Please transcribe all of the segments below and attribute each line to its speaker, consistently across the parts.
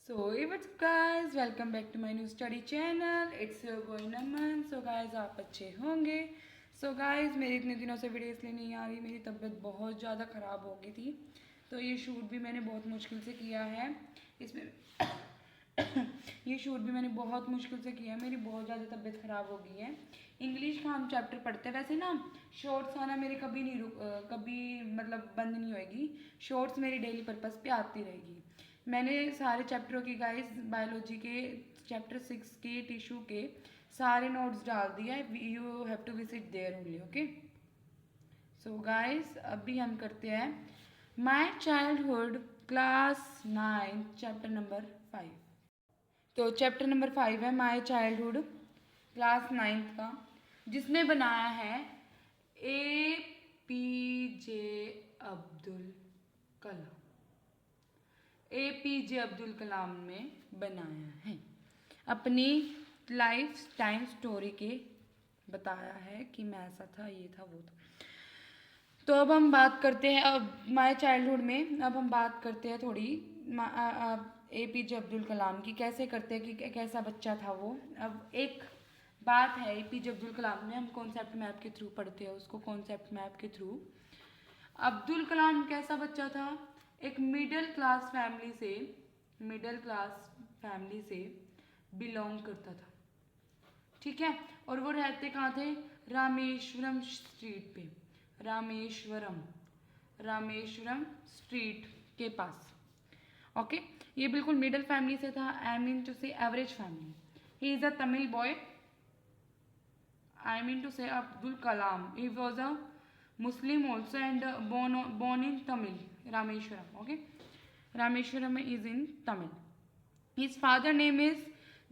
Speaker 1: So hey what's up guys, welcome back to my new study channel. It's your boy Naman. So guys आप अच्छे होंगे. So guys मेरी इतने दिनों से वीडियो इसलिए नहीं आ रही, मेरी तबीयत बहुत ज़्यादा ख़राब हो गई थी, तो ये शूट भी मैंने बहुत मुश्किल से किया है. इसमें ये शूट भी मैंने बहुत मुश्किल से किया है, मेरी बहुत ज़्यादा तबीयत ख़राब हो गई है. इंग्लिश का हम चैप्टर पढ़ते हैं, वैसे ना शॉर्ट्स आना मेरे कभी नहीं कभी मतलब बंद नहीं होएगी. शॉर्ट्स मेरी डेली पर्पज़ पे आती रहेगी. मैंने सारे चैप्टरों की गाइस बायोलॉजी के चैप्टर 6 के टिश्यू के सारे नोट्स डाल दिया है. You have to visit there only. Okay so guys अभी हम करते हैं my childhood class 9 chapter number 5. तो चैप्टर नंबर 5 है माय चाइल्डहुड क्लास 9 का, जिसने बनाया है APJ अब्दुल कलाम. APJ अब्दुल कलाम ने बनाया है, अपनी लाइफ टाइम स्टोरी के बताया है कि मैं ऐसा था, ये था, वो था. तो अब हम बात करते हैं, अब माय चाइल्डहुड में अब हम बात करते हैं थोड़ी APJ अब्दुल कलाम की. कैसे करते हैं कि कैसा बच्चा था वो. अब एक बात है, APJ अब्दुल कलाम ने, हम कॉन्सेप्ट मैप के थ्रू पढ़ते हैं उसको, कॉन्सेप्ट मैप के थ्रू. अब्दुल कलाम कैसा बच्चा था, एक मिडिल क्लास फैमिली से बिलोंग करता था, ठीक है. और वो रहते कहाँ थे, रामेश्वरम स्ट्रीट पे, रामेश्वरम स्ट्रीट के पास. ओके ये बिल्कुल मिडिल फैमिली से था. आई मीन टू से average family. He is a Tamil boy. I mean to say Abdul Kalam. He was a Muslim also and born in Tamil, Rameshwaram. Okay, Rameshwaram is in Tamil. His father name is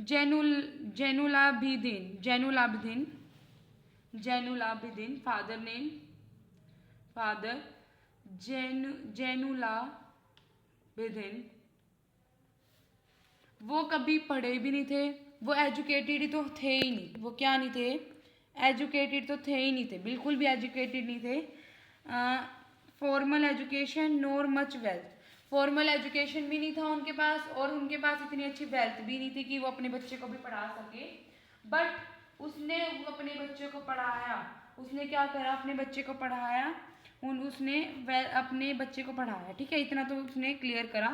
Speaker 1: Jainulabidin. Father name Jainulabidin. वो कभी पढ़े भी नहीं थे, वो educated ही तो थे ही नहीं. वो क्या नहीं थे, एजुकेटेड तो थे ही नहीं थे, बिल्कुल भी एजुकेटेड नहीं थे. फॉर्मल एजुकेशन नोर मच वेल्थ. फॉर्मल एजुकेशन भी नहीं था उनके पास, और उनके पास इतनी अच्छी वेल्थ भी नहीं थी कि वो अपने बच्चे को भी पढ़ा सके. बट उसने अपने बच्चे को पढ़ाया. उसने क्या करा, अपने बच्चे को पढ़ाया. उसने अपने बच्चे को पढ़ाया, ठीक है. इतना तो उसने क्लियर करा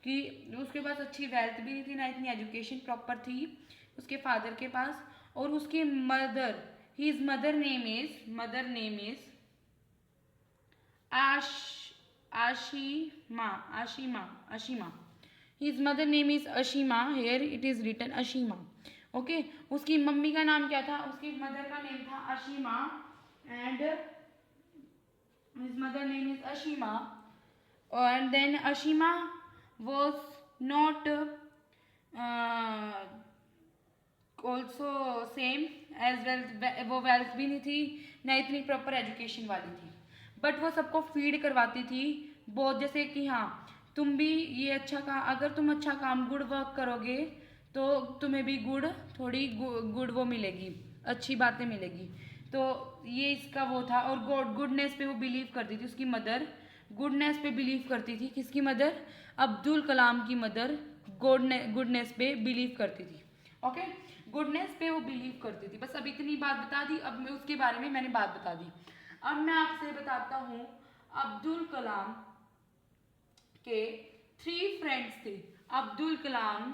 Speaker 1: कि उसके पास अच्छी वेल्थ भी नहीं थी, ना इतनी एजुकेशन प्रॉपर थी उसके फादर के पास. और उसकी mother, his mother name is Ashima. His mother name is Ashima. Here it is written Ashima. Okay, उसकी मम्मी का नाम क्या था, उसकी मदर का नेम था Ashima and his mother name is Ashima. And then Ashima was not also same as wealth. वो wealth भी नहीं थी, ना इतनी प्रॉपर एजुकेशन वाली थी, बट वो सबको फीड करवाती थी बहुत. जैसे कि हाँ तुम भी ये अच्छा काम, अगर तुम अच्छा काम गुड वर्क करोगे तो तुम्हें भी गुड वो मिलेगी, अच्छी बातें मिलेगी. तो ये इसका वो था. और गुडनेस पे वो बिलीव करती थी. उसकी मदर गुडनेस पे बिलीव करती थी. किसकी मदर, अब्दुल कलाम की मदर गुडनेस पे बिलीव करती थी. ओके गुडनेस पे वो बिलीव करती थी. बस अब इतनी बात बता दी. अब मैं उसके बारे में मैंने बात बता दी. अब मैं आपसे बताता हूँ अब्दुल कलाम के 3 फ्रेंड्स थे. अब्दुल कलाम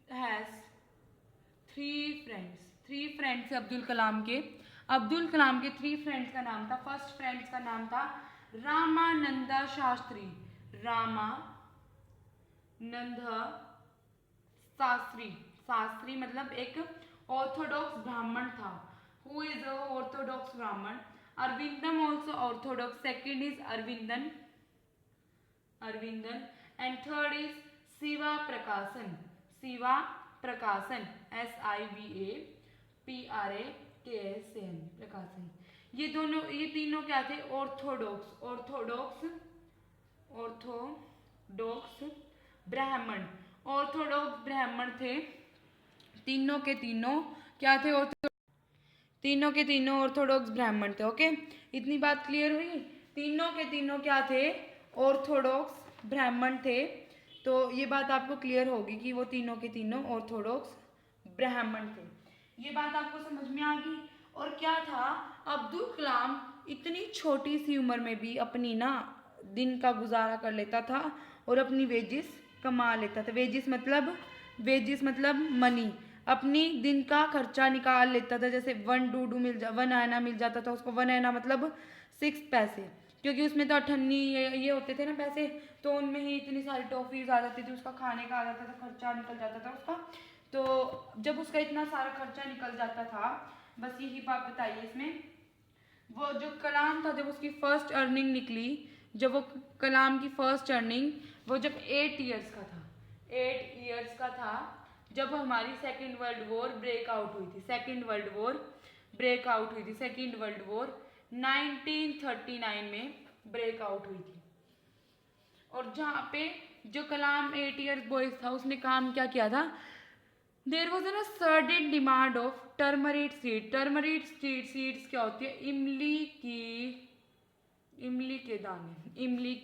Speaker 1: हैज 3 फ्रेंड्स थे अब्दुल कलाम के. अब्दुल कलाम के 3 फ्रेंड्स का नाम था, फर्स्ट फ्रेंड्स का नाम था रामानंदा शास्त्री. शास्त्री मतलब एक ऑर्थोडॉक्स ब्राह्मण था. Who is a orthodox Brahmin. Aravindam also orthodox. Second is Aravindan and third is Shiva Prakashan. SIVAPRAKSN प्रकाशन. ये तीनों क्या थे, ऑर्थोडॉक्स ब्राह्मण. ऑर्थोडॉक्स ब्राह्मण थे. तीनों के तीनों क्या थे, ऑर्थोडॉक्स ब्राह्मण थे. ओके इतनी बात क्लियर हुई. तीनों के तीनों क्या थे, ऑर्थोडॉक्स ब्राह्मण थे। तो ये बात आपको क्लियर होगी कि वो तीनों के तीनों ऑर्थोडॉक्स ब्राह्मण थे। ये बात आपको समझ में आ गई। और क्या था, अब्दुल कलाम इतनी छोटी सी उम्र में भी अपनी ना दिन का गुजारा कर लेता था और अपनी वेजिस कमा लेता था। वेजिस मतलब मनी, अपनी दिन का खर्चा निकाल लेता था। जैसे वन आना मिल जाता था उसको। वन आना मतलब 6 पैसे, क्योंकि उसमें तो अठन्नी ये होते थे ना पैसे, तो उनमें ही इतनी सारी टॉफीज आ जाती थी, उसका खाने का आ जाता था, खर्चा निकल जाता था उसका। तो जब उसका इतना सारा खर्चा निकल जाता था, बस यही बात बताइए इसमें, वो जो कलाम था जब उसकी फर्स्ट अर्निंग निकली, जब वो कलाम की फर्स्ट अर्निंग वो जब 8 ईयर्स का था, 8 ईयर्स का था, जब हमारी सेकेंड वर्ल्ड वॉर ब्रेकआउट हुई थी। सेकेंड वर्ल्ड वॉर ब्रेकआउट हुई थी। सेकेंड वर्ल्ड वॉर 1939 में ब्रेकआउट हुई थी। और जहाँ पे जो कलाम 8 ईयर्स बॉयज था उसने काम क्या किया था, there was an certain demand of turmeric seed. Turmeric seeds क्या होती है, इमली के दाने, इमली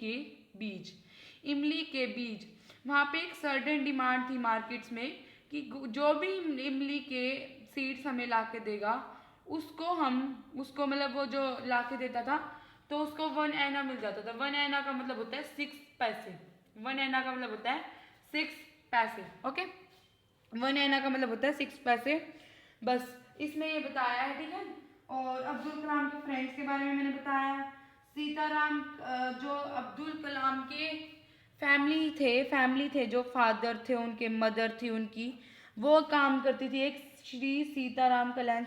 Speaker 1: के बीज। वहाँ पे एक सर्टेन डिमांड थी मार्केट्स में कि जो भी इमली के सीड्स हमें ला के देगा उसको मतलब वो जो ला के देता था तो उसको 1 आना मिल जाता था। 1 आना का मतलब होता है 6 पैसे। 1 आना का मतलब होता है 6 पैसे। ओके, 1 आना का मतलब होता है 6 पैसे। बस इसमें ये बताया है, ठीक है। और अब्दुल कलाम के फ्रेंड्स के बारे में मैंने बताया। सीताराम जो अब्दुल कलाम के फैमिली थे, जो फादर थे उनके, मदर थी उनकी, वो काम करती थी एक श्री सीताराम कल्याण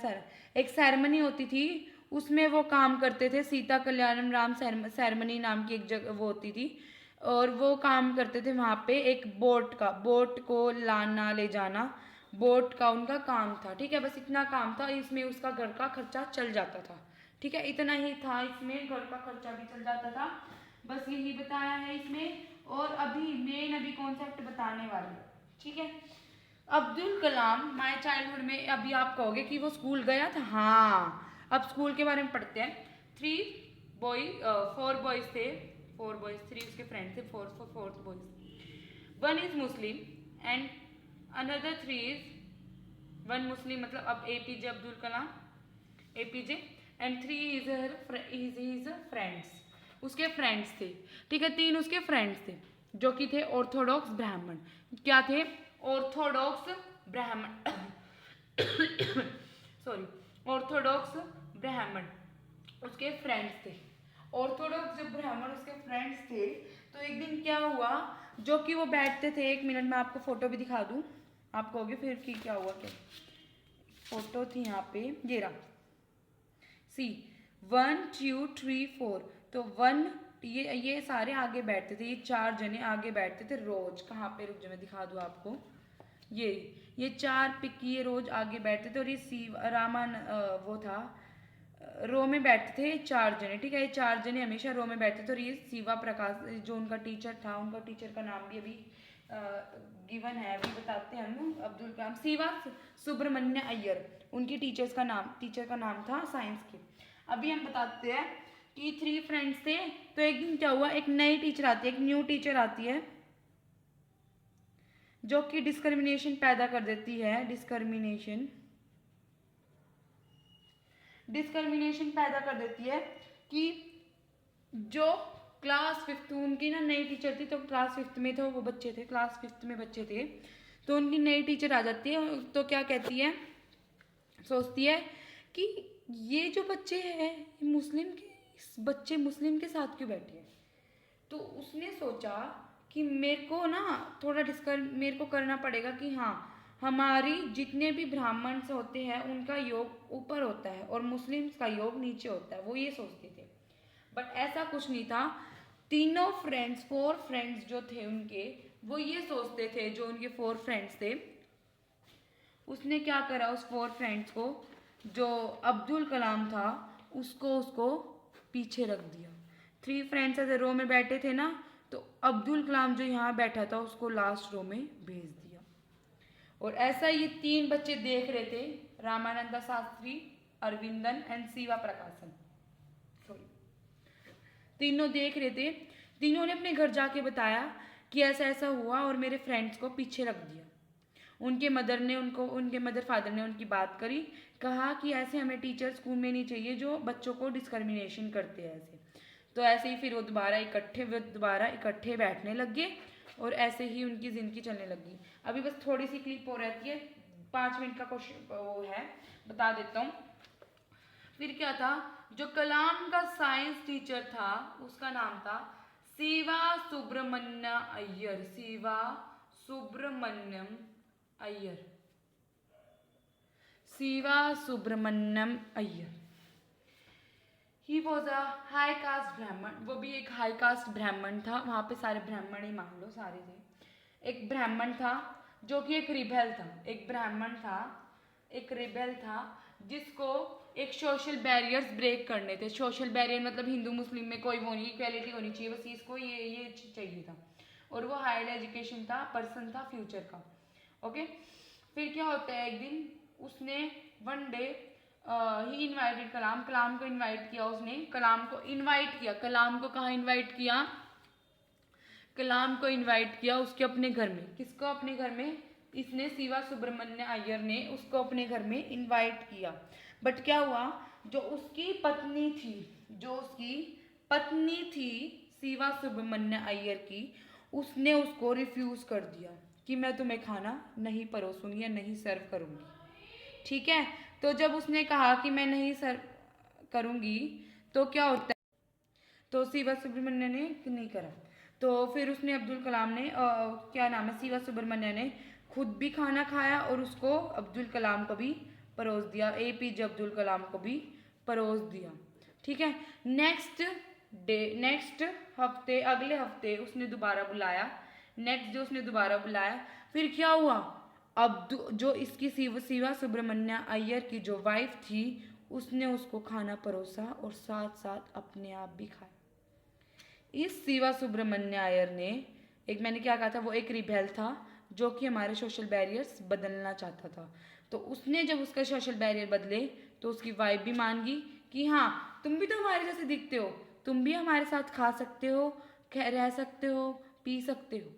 Speaker 1: एक सेरेमनी होती थी, उसमें वो काम करते थे। सीता कल्याण राम सेरेमनी नाम की एक जगह वो होती थी, और वो काम करते थे वहाँ पे एक बोट को लाना ले जाना, बोट का उनका काम था। ठीक है, बस इतना काम था, इसमें उसका घर का खर्चा चल जाता था। ठीक है, इतना ही था, इसमें घर का खर्चा भी चल जाता था। बस यही बताया है इसमें। और अभी कॉन्सेप्ट बताने वाली, ठीक है। अब्दुल कलाम माय चाइल्डहुड में, अभी आप कहोगे कि वो स्कूल गया था। हाँ, अब स्कूल के बारे में पढ़ते हैं। 4 बॉयज थे, 3 उसके फ्रेंड्स थे, 4 boys. 1 is Muslim and another 3 is, 1 मुस्लिम मतलब अब APJ Abdul Kalam, APJ, and 3 is friends, उसके फ्रेंड्स थे। ठीक है, 3 उसके फ्रेंड्स थे जो कि थे ऑर्थोडॉक्स ब्राह्मण। क्या थे? ऑर्थोडॉक्स ब्राह्मण सॉरी, ऑर्थोडॉक्स ब्राह्मण उसके फ्रेंड्स थे। ऑर्थोडॉक्स जब ब्राह्मण उसके फ्रेंड्स थे, तो एक दिन क्या हुआ, जो कि वो बैठते थे, 1 मिनट में आपको फोटो भी दिखा दूं, आप कहोगे फिर कि क्या हुआ, क्या फोटो थी यहाँ पे, ये रहा, सी 1 2 3 4। तो 1, ये सारे आगे बैठते थे, ये 4 जने आगे बैठते थे रोज। कहाँ पे, रुक जाओ मैं दिखा दूँ आपको, ये 4 पिक ये रोज आगे बैठते थे। और ये रामान वो था, रो में बैठते थे 4 जने। ठीक है, ये 4 जने हमेशा रो में बैठते थे। और ये शिवा प्रकाश जो उनका टीचर था, उनका टीचर का नाम भी अभी गिवन है, अभी बताते हैं हम। अब्दुल कलाम, शिवा सुब्रमण्य अय्यर उनकी टीचर का नाम था साइंस के। अभी हम बताते हैं कि 3 फ्रेंड्स थे। तो एक दिन क्या हुआ, एक नई टीचर आती है, एक न्यू टीचर आती है, जो कि डिस्क्रिमिनेशन पैदा कर देती है। डिस्क्रिमिनेशन पैदा कर देती है कि जो क्लास 5 उनकी ना नई टीचर थी, तो क्लास 5 में थे वो बच्चे थे, क्लास 5 में बच्चे थे। तो उनकी नई टीचर आ जाती है, तो क्या कहती है, सोचती है कि ये जो बच्चे हैं मुस्लिम के साथ क्यों बैठे हैं। तो उसने सोचा कि मेरे को ना थोड़ा मेरे को करना पड़ेगा कि हाँ, हमारी जितने भी ब्राह्मण होते हैं उनका योग ऊपर होता है और मुस्लिम्स का योग नीचे होता है, वो ये सोचते थे। बट ऐसा कुछ नहीं था। तीनों फ्रेंड्स, 4 फ्रेंड्स जो थे उनके, वो ये सोचते थे, जो उनके 4 फ्रेंड्स थे, उसने क्या करा, उस 4 फ्रेंड्स को, जो अब्दुल कलाम था, उसको पीछे रख दिया। 3 फ्रेंड्स ऐसे रो में बैठे थे ना, तो अब्दुल कलाम जो यहाँ बैठा था उसको लास्ट रो में भेज दिया। और ऐसा ये 3 बच्चे देख रहे थे, रामानंद शास्त्री, अरविंदन एंड शिवा प्रकाशन, सॉरी, तीनों देख रहे थे तीनों ने अपने घर जाके बताया कि ऐसा ऐसा हुआ और मेरे फ्रेंड्स को पीछे रख दिया। उनके मदर फादर ने उनकी बात करी, कहा कि ऐसे हमें टीचर स्कूल में नहीं चाहिए जो बच्चों को डिस्क्रिमिनेशन करते हैं ऐसे। तो ऐसे ही फिर वो दोबारा इकट्ठे बैठने लग गए और ऐसे ही उनकी ज़िंदगी चलने लगी। अभी बस थोड़ी सी क्लिप हो रहती है, 5 मिनट का क्वेश्चन वो है, बता देता हूँ। फिर क्या था, जो कलाम का साइंस टीचर था उसका नाम था Shiva Subramanya Iyer. Shiva Subramaniam Iyer, Shiva Subramaniam Iyer. He was a high caste Brahmin, वो भी एक हाई कास्ट ब्राह्मण था, वहाँ पे सारे ब्राह्मण ही मान लो, सारे थे। एक ब्राह्मण था जो कि एक रिबेल था, एक ब्राह्मण था, एक रिबेल था जिसको एक सोशल बैरियर्स ब्रेक करने थे। सोशल बैरियर मतलब हिंदू मुस्लिम में कोई वो नहीं, इक्वालिटी होनी चाहिए, बस इसको ये चाहिए था। और वो हायर एजुकेशन था, पर्सन था फ्यूचर का। ओके, फिर क्या होता है, एक दिन उसने वन डे ही इन्वाइटेड कलाम को इन्वाइट किया उसने, कलाम को कहाँ इन्वाइट किया, कलाम को इन्वाइट किया उसके अपने घर में। किसको अपने घर में, इसने शिवा सुब्रमण्य अय्यर ने उसको अपने घर में इन्वाइट किया। बट क्या हुआ, जो उसकी पत्नी थी शिवा सुब्रमण्य अय्यर की, उसने उसको रिफ्यूज कर दिया कि मैं तुम्हें खाना नहीं परोसूंगी या नहीं सर्व करूंगी। ठीक है, तो जब उसने कहा कि मैं नहीं सर्व करूंगी तो क्या होता है, तो शिवा सुब्रमण्य ने नहीं करा। तो फिर उसने अब्दुल कलाम ने क्या नाम है, शिवा सुब्रमण्य ने खुद भी खाना खाया और उसको अब्दुल कलाम को भी परोस दिया, APJ अब्दुल कलाम को भी परोस दिया। ठीक है, नेक्स्ट हफ्ते, अगले हफ्ते उसने दोबारा बुलाया, फिर क्या हुआ, जो इसकी शिवा सुब्रमण्य अय्यर की जो वाइफ थी उसने उसको खाना परोसा और साथ साथ अपने आप भी खाया। इस शिवा सुब्रमण्य अय्यर ने, एक मैंने क्या कहा था, वो एक रिबेल था जो कि हमारे सोशल बैरियर्स बदलना चाहता था। तो उसने जब उसका सोशल बैरियर बदले तो उसकी वाइफ भी मान गई कि हाँ तुम भी तो हमारे जैसे दिखते हो, तुम भी हमारे साथ खा सकते हो, रह सकते हो, पी सकते हो,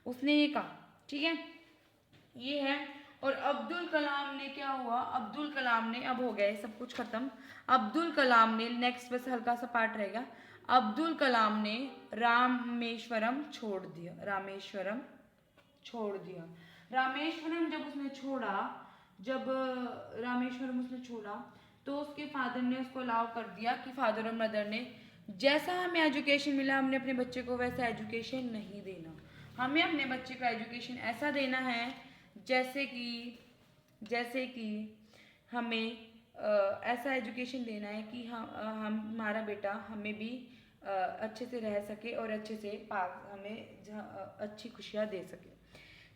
Speaker 1: उसने ये कहा। ठीक है, ये है। और अब्दुल कलाम ने क्या हुआ, अब्दुल कलाम ने, अब हो गया सब कुछ खत्म, अब्दुल कलाम ने, नेक्स्ट बस हल्का सा पार्ट रहेगा, अब्दुल कलाम ने रामेश्वरम छोड़ दिया। जब रामेश्वरम उसने छोड़ा तो उसके फादर ने उसको अलाउ कर दिया कि फादर और मदर ने, जैसा हमें एजुकेशन मिला हमने अपने बच्चे को वैसा एजुकेशन नहीं देना, हमें अपने बच्चे को एजुकेशन ऐसा देना है जैसे कि हमें ऐसा एजुकेशन देना है कि हमारा बेटा हमें भी अच्छे से रह सके और अच्छे से हमें अच्छी खुशियाँ दे सके।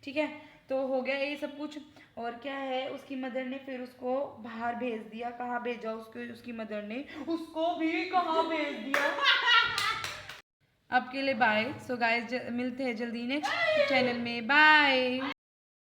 Speaker 1: ठीक है, तो हो गया ये सब कुछ। और क्या है, उसकी मदर ने फिर उसको बाहर भेज दिया। कहाँ भेजा उसकी मदर ने उसको भी कहाँ भेज दिया। अब के लिए बाय। सो गाइस मिलते हैं जल्दी नेक्स्ट चैनल में, बाय।